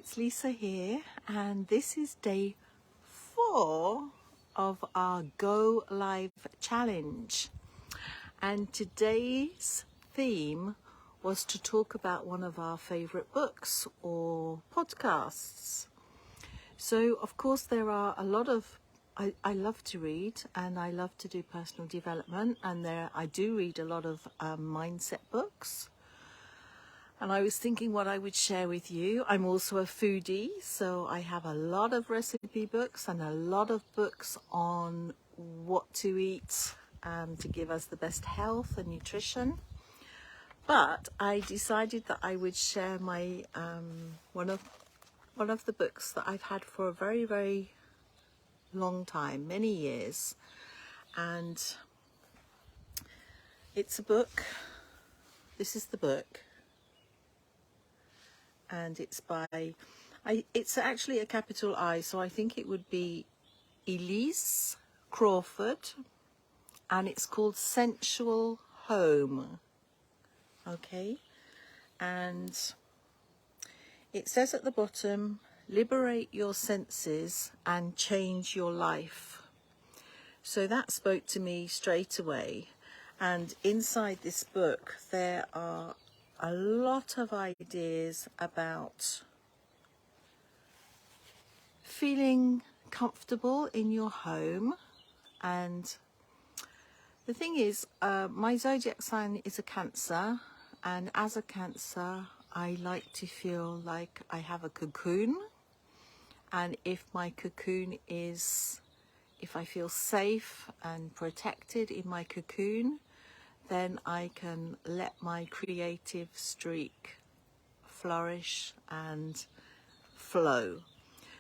it's Lisa here, and this is day 4 of our Go Live challenge. And today's theme was to talk about one of our favorite books or podcasts. So, of course, there are a lot of I love to read and I love to do personal development, and I do read a lot of mindset books. And I was thinking what I would share with you. I'm also a foodie, so I have a lot of recipe books and a lot of books on what to eat to give us the best health and nutrition. But I decided that I would share my one of the books that I've had for a very, very long time, many years. And it's a book. This is the book. And it's by, it's actually a capital I, so I think it would be Elise Crawford, and it's called Sensual Home. Okay, and it says at the bottom, liberate your senses and change your life. So that spoke to me straight away. And inside this book, there are a lot of ideas about feeling comfortable in your home. And the thing is, my zodiac sign is a Cancer, and as a Cancer, I like to feel like I have a cocoon. And if my cocoon is, if I feel safe and protected in my cocoon, then I can let my creative streak flourish and flow.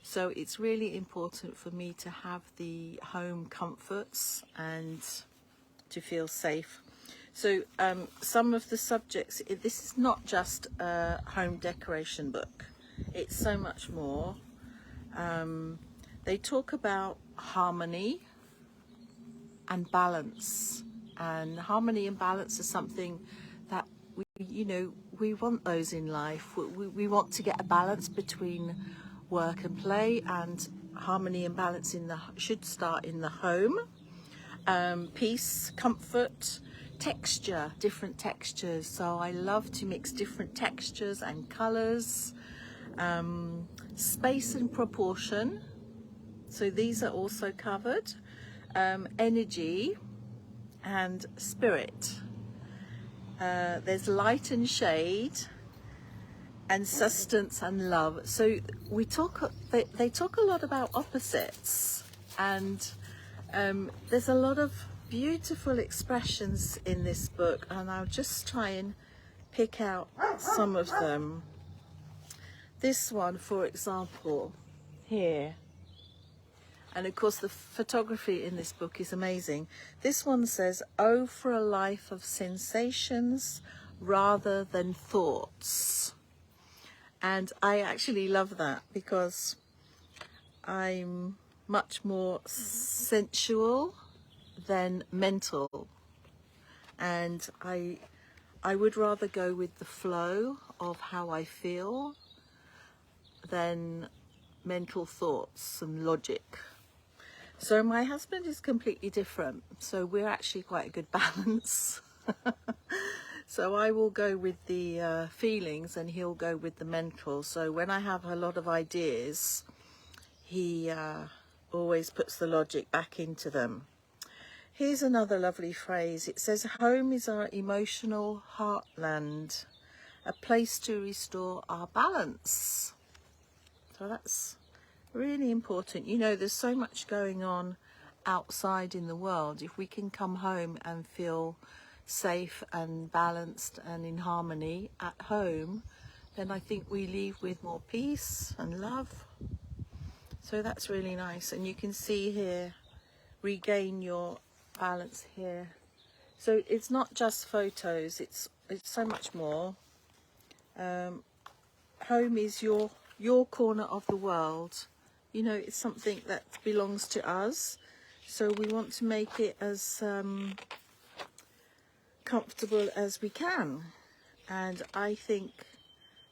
So it's really important for me to have the home comforts and to feel safe. So some of the subjects, this is not just a home decoration book, it's so much more. They talk about harmony and balance. And harmony and balance is something that we want those in life. We want to get a balance between work and play, and harmony and balance should start in the home. Peace, comfort, texture, different textures. So I love to mix different textures and colors. Space and proportion. So these are also covered. Energy and spirit. There's light and shade, and sustenance and love. So they talk a lot about opposites, and there's a lot of beautiful expressions in this book, and I'll just try and pick out some of them. This one, for example, here. And of course the photography in this book is amazing. This one says, "Oh, for a life of sensations rather than thoughts." And I actually love that because I'm much more sensual than mental. And I would rather go with the flow of how I feel than mental thoughts and logic. So my husband is completely different, so we're actually quite a good balance. So I will go with the feelings and he'll go with the mental. So when I have a lot of ideas, he always puts the logic back into them. Here's another lovely phrase. It says, "Home is our emotional heartland, a place to restore our balance." So that's really important. You know, there's so much going on outside in the world. If we can come home and feel safe and balanced and in harmony at home, then I think we leave with more peace and love. So that's really nice. And you can see here, regain your balance here. So it's not just photos, it's so much more. Home is your corner of the world. You know, it's something that belongs to us, so we want to make it as comfortable as we can. And I think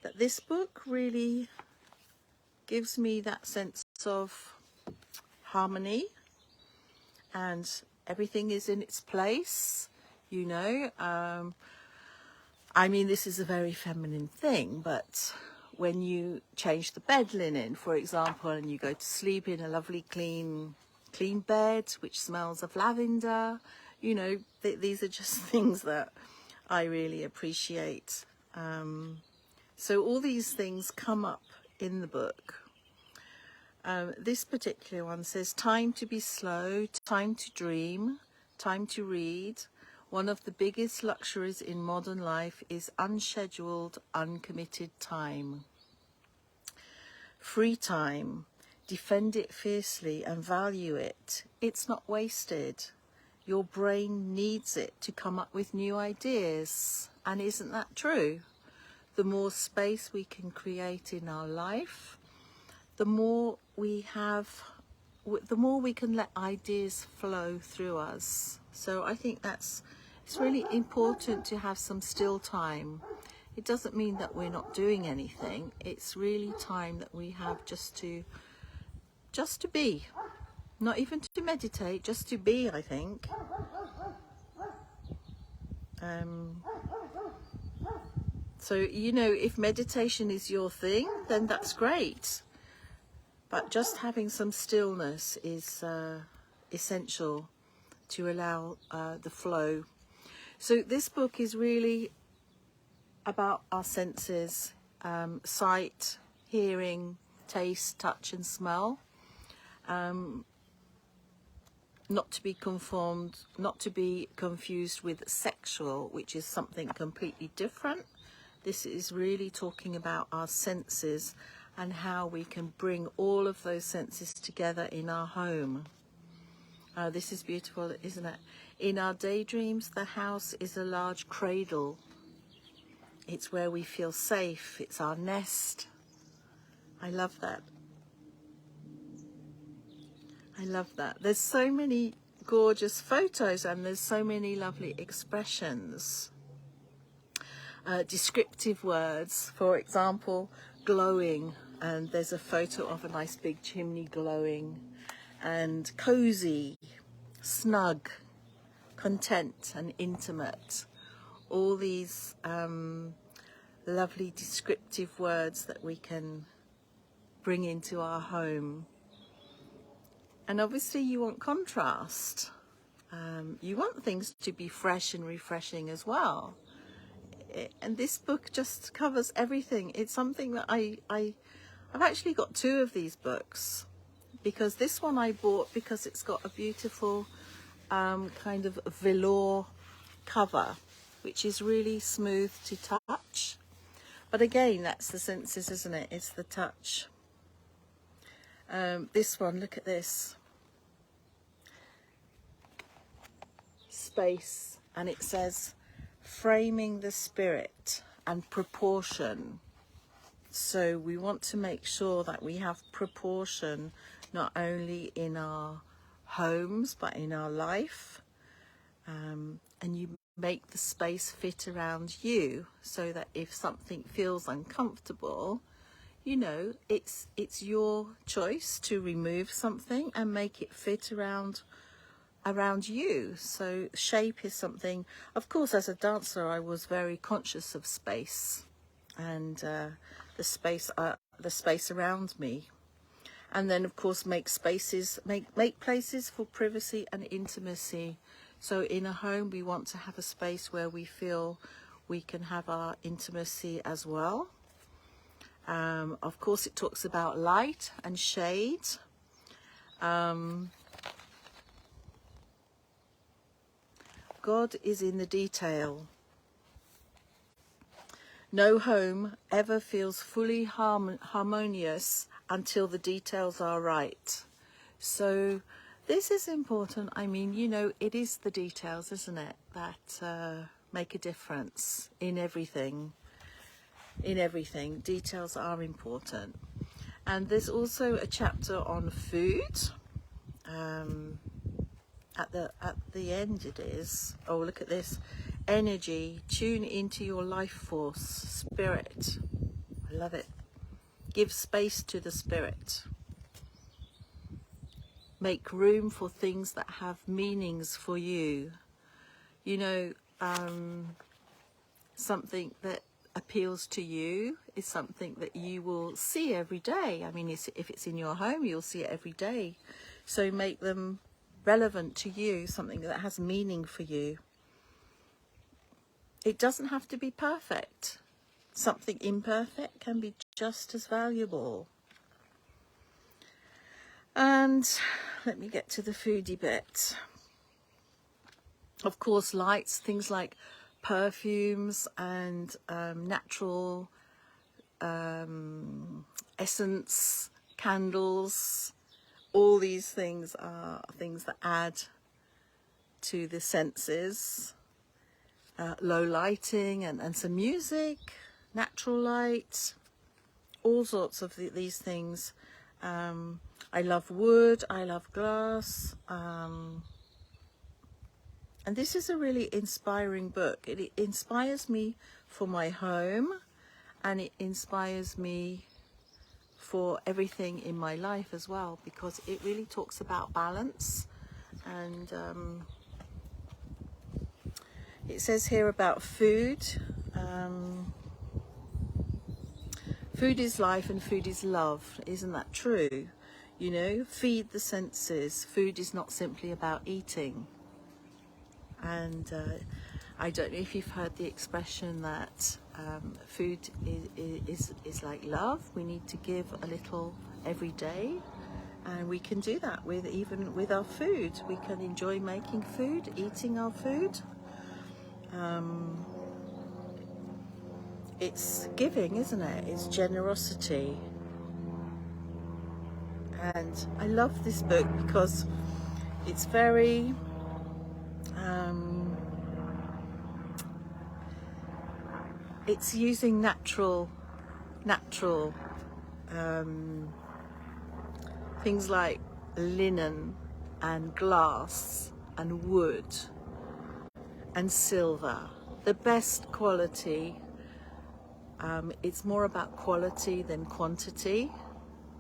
that this book really gives me that sense of harmony, and everything is in its place, you know. I mean, this is a very feminine thing, but when you change the bed linen, for example, and you go to sleep in a lovely clean bed which smells of lavender, you know, these are just things that I really appreciate. So all these things come up in the book. This particular one says, time to be slow, time to dream, time to read. One of the biggest luxuries in modern life is unscheduled, uncommitted time. Free time, defend it fiercely and value it. It's not wasted. Your brain needs it to come up with new ideas. And isn't that true? The more space we can create in our life, the more we can let ideas flow through us. So I think it's really important to have some still time. It doesn't mean that we're not doing anything. It's really time that we have just to be. Not even to meditate, just to be, I think. So, you know, if meditation is your thing, then that's great. But just having some stillness is essential to allow the flow. So this book is really about our senses, sight, hearing, taste, touch and smell. Not to be confused with sexual, which is something completely different. This is really talking about our senses and how we can bring all of those senses together in our home. This is beautiful, isn't it? In our daydreams, the house is a large cradle. It's where we feel safe. It's our nest. I love that. I love that. There's so many gorgeous photos and there's so many lovely expressions. Descriptive words, for example, glowing, and there's a photo of a nice big chimney glowing, and cozy, snug, content and intimate. All these lovely descriptive words that we can bring into our home. And obviously you want contrast. You want things to be fresh and refreshing as well. And this book just covers everything. It's something that I've actually got 2 of these books, because this one I bought because it's got a beautiful kind of velour cover, which is really smooth to touch. But again, that's the senses, isn't it? It's the touch. This one, look at this. Space, and it says, framing the spirit and proportion. So we want to make sure that we have proportion not only in our homes but in our life, and you make the space fit around you, so that if something feels uncomfortable, you know, it's your choice to remove something and make it fit around you. So shape is something, of course, as a dancer I was very conscious of space and the space around me, and then of course make places for privacy and intimacy. So in a home we want to have a space where we feel we can have our intimacy as well. Of course it talks about light and shade. God is in the detail. No home ever feels fully harmonious until the details are right. So this is important. I mean, you know, it is the details, isn't it, that make a difference in everything. In everything, details are important. And there's also a chapter on food. At the end it is, oh look at this, energy, tune into your life force, spirit. I love it. Give space to the spirit. Make room for things that have meanings for you. You know, something that appeals to you is something that you will see every day. I mean, if it's in your home, you'll see it every day. So make them relevant to you, something that has meaning for you. It doesn't have to be perfect. Something imperfect can be just as valuable. And let me get to the foodie bit. Of course, lights, things like perfumes and natural essence, candles, all these things are things that add to the senses. Low lighting and some music, natural light, all sorts of these things. I love wood, I love glass, and this is a really inspiring book. It inspires me for my home, and it inspires me for everything in my life as well, because it really talks about balance. And it says here about food. Food is life and food is love. Isn't that true? You know, feed the senses. Food is not simply about eating. And I don't know if you've heard the expression that food is like love. We need to give a little every day. And we can do that even with our food. We can enjoy making food, eating our food. It's giving, isn't it? It's generosity. And I love this book because it's very it's using natural things like linen and glass and wood and silver, the best quality. It's more about quality than quantity,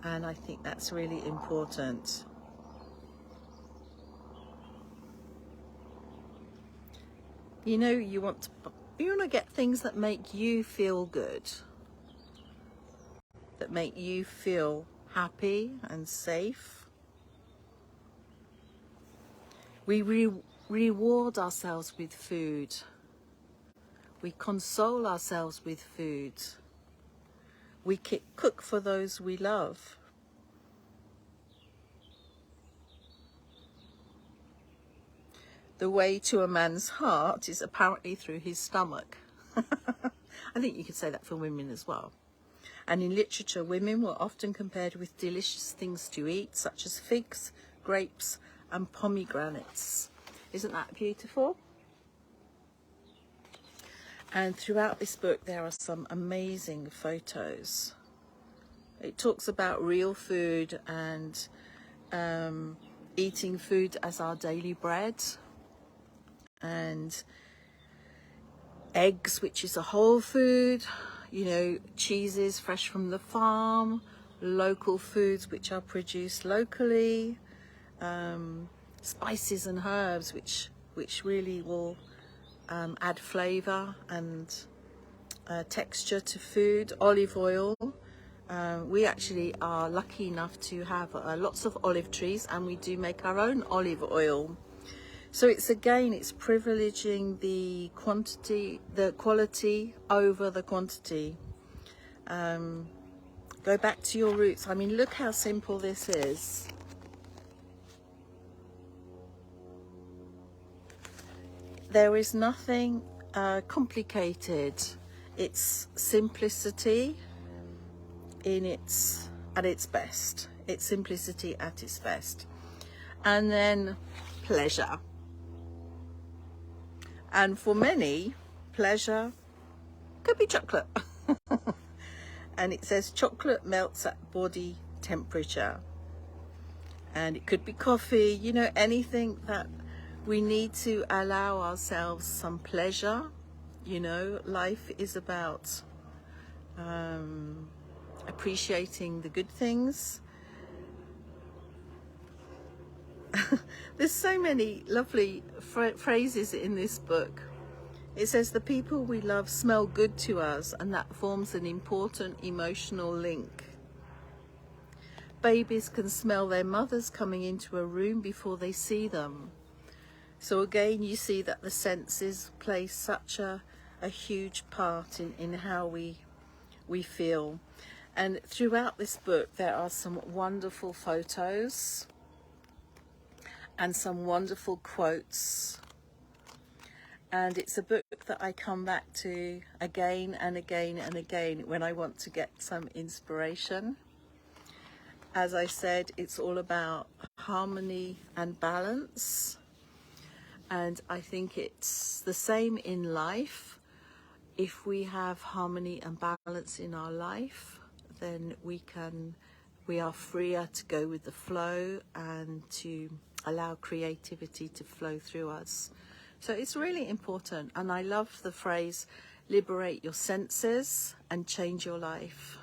and I think that's really important. You know, you want to get things that make you feel good, that make you feel happy and safe. We reward ourselves with food. We console ourselves with food. We cook for those we love. The way to a man's heart is apparently through his stomach. I think you could say that for women as well. And in literature, women were often compared with delicious things to eat, such as figs, grapes, and pomegranates. Isn't that beautiful? And throughout this book, there are some amazing photos. It talks about real food and eating food as our daily bread, and eggs, which is a whole food, you know, cheeses fresh from the farm, local foods which are produced locally, spices and herbs which really will add flavour and texture to food. Olive oil. We actually are lucky enough to have lots of olive trees, and we do make our own olive oil. So it's privileging the quality over the quantity. Go back to your roots. I mean, look how simple this is. There is nothing complicated. It's simplicity at its best. It's simplicity at its best. And then pleasure. And for many, pleasure could be chocolate. And it says chocolate melts at body temperature. And it could be coffee, you know, anything that we need to allow ourselves some pleasure. You know, life is about appreciating the good things. There's so many lovely phrases in this book. It says the people we love smell good to us, and that forms an important emotional link. Babies can smell their mothers coming into a room before they see them. So again, you see that the senses play such a huge part in how we feel. And throughout this book, there are some wonderful photos and some wonderful quotes. And it's a book that I come back to again and again and again when I want to get some inspiration. As I said, it's all about harmony and balance. And I think it's the same in life. If we have harmony and balance in our life, then we are freer to go with the flow and to allow creativity to flow through us. So it's really important, and I love the phrase, liberate your senses and change your life.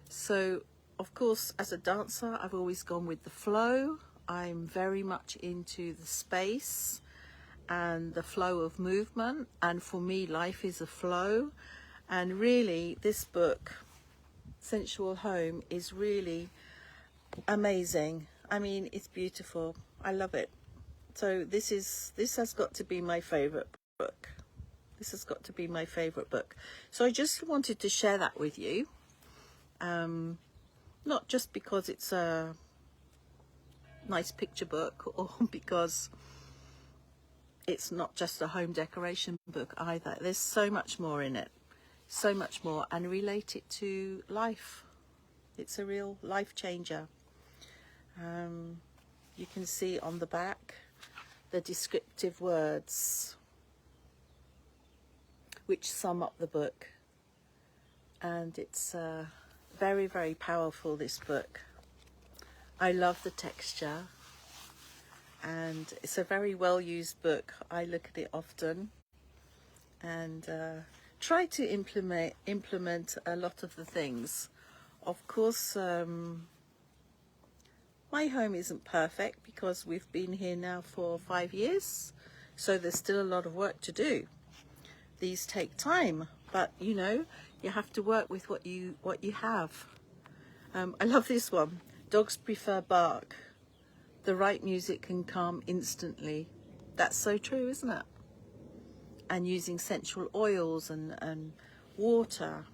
So, of course, as a dancer, I've always gone with the flow. I'm very much into the space and the flow of movement, and for me, life is a flow. And really, this book, Sensual Home, is really amazing. I mean, it's beautiful. I love it. So this has got to be my favorite book. This has got to be my favorite book. So I just wanted to share that with you. Not just because it's a nice picture book, or because it's not just a home decoration book either. There's so much more in it. So much more, and relate it to life. It's a real life changer. You can see on the back the descriptive words which sum up the book, and it's very, very powerful, this book. I love the texture, and it's a very well used book. I look at it often and try to implement a lot of the things. Of course, my home isn't perfect because we've been here now for 5 years, so there's still a lot of work to do. These take time, but you know, you have to work with what you have. I love this one. Dogs prefer bark. The right music can calm instantly. That's so true, isn't it? And using essential oils and water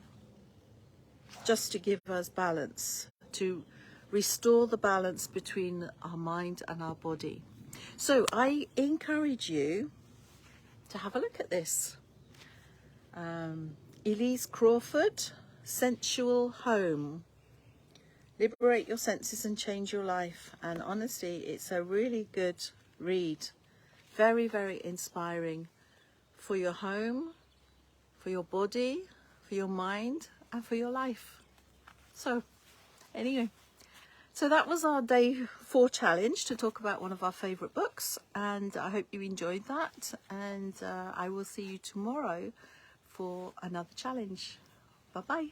just to give us balance, to restore the balance between our mind and our body. So I encourage you to have a look at this. Elise Crawford, Sensual Home. Liberate your senses and change your life. And honestly, it's a really good read. Very, very inspiring for your home, for your body, for your mind, and for your life. So anyway, so that was our day 4 challenge to talk about one of our favorite books, and I hope you enjoyed that, and I will see you tomorrow for another challenge. Bye bye.